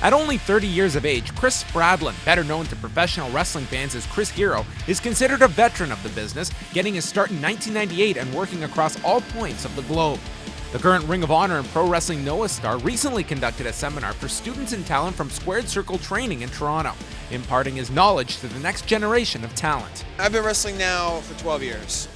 At only 30 years of age, Chris Spradlin, better known to professional wrestling fans as Chris Hero, is considered a veteran of the business, getting his start in 1998 and working across all points of the globe. The current Ring of Honor and Pro Wrestling Noah star recently conducted a seminar for students and talent from Squared Circle Training in Toronto, imparting his knowledge to the next generation of talent. I've been wrestling now for 12 years.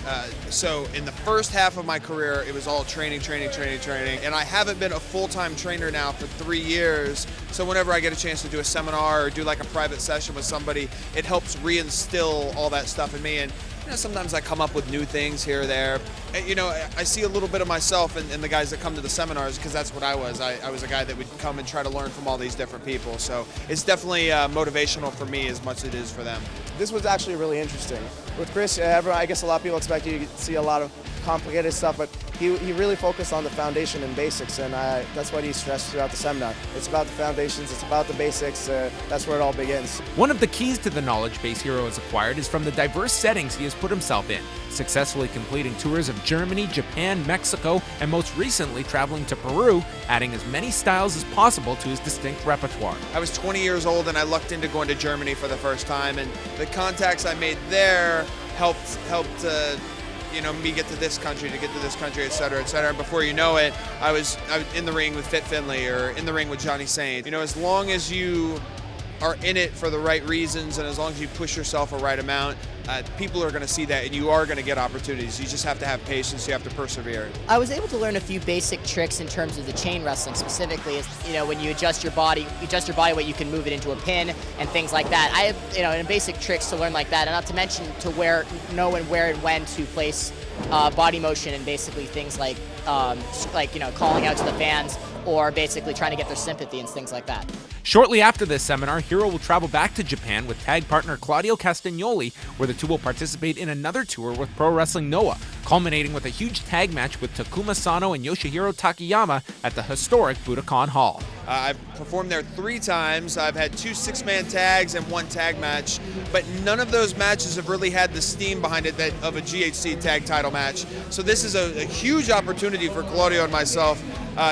So in the first half of my career, it was all training. And I haven't been a full-time trainer now for 3 years. So whenever I get a chance to do a seminar or do like a private session with somebody, it helps reinstill all that stuff in me. And sometimes I come up with new things here or there. I see a little bit of myself in the guys that come to the seminars, because that's what I was. I was a guy that would come and try to learn from all these different people. So it's definitely motivational for me as much as it is for them. This was actually really interesting. With Chris, I guess a lot of people expect you to see a lot of complicated stuff, but he really focused on the foundation and basics, and that's what he stressed throughout the seminar. It's about the foundations, it's about the basics, that's where it all begins. One of the keys to the knowledge base Hero has acquired is from the diverse settings he has put himself in, successfully completing tours of Germany, Japan, Mexico, and most recently traveling to Peru, adding as many styles as possible to his distinct repertoire. I was 20 years old and I lucked into going to Germany for the first time, and the contacts I made there helped me get to this country, et cetera, et cetera. And before you know it, I was in the ring with Fit Finlay or in the ring with Johnny Saint. As long as you are in it for the right reasons and as long as you push yourself a right amount, people are going to see that and you are going to get opportunities. You just have to have patience, you have to persevere. I was able to learn a few basic tricks in terms of the chain wrestling specifically. When you adjust your body weight, you can move it into a pin and things like that. I have basic tricks to learn like that, and not to mention to know where and when to place body motion and basically things like calling out to the fans or basically trying to get their sympathy and things like that. Shortly after this seminar, Hero will travel back to Japan with tag partner Claudio Castagnoli, where the two will participate in another tour with Pro Wrestling Noah, culminating with a huge tag match with Takuma Sano and Yoshihiro Takayama at the historic Budokan Hall. I've performed there 3 times. I've had 2 6-man tags and 1 tag match, but none of those matches have really had the steam behind it of a GHC tag title match. So this is a huge opportunity for Claudio and myself.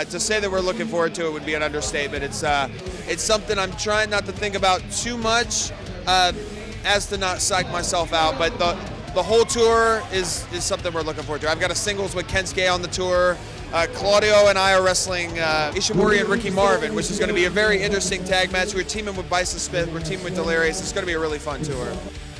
To say that we're looking forward to it would be an understatement. It's something I'm trying not to think about too much as to not psych myself out, but the whole tour is something we're looking forward to. I've got a singles with Kensuke on the tour. Claudio and I are wrestling Ishimori and Ricky Marvin, which is going to be a very interesting tag match. We're teaming with Bison Smith, we're teaming with Delirious. It's going to be a really fun tour.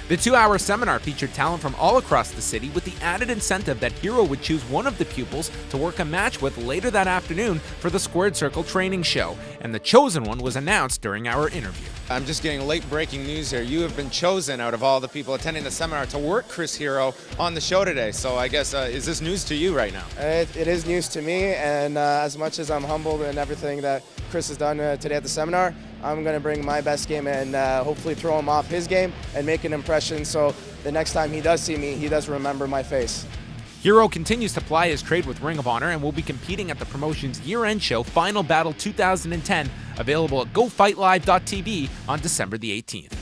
The 2-hour seminar featured talent from all across the city, with the added incentive that Hero would choose one of the pupils to work a match with later that afternoon for the Squared Circle training show, and the chosen one was announced during our interview. I'm just getting late breaking news here. You have been chosen out of all the people attending the seminar to work Chris Hero on the show today. So I guess, is this news to you right now? It is news to me, and as much as I'm humbled and everything that Chris has done today at the seminar, I'm going to bring my best game and hopefully throw him off his game and make an impression so the next time he does see me, he does remember my face. Hero continues to ply his trade with Ring of Honor and will be competing at the promotion's year-end show Final Battle 2010, available at GoFightLive.tv on December the 18th.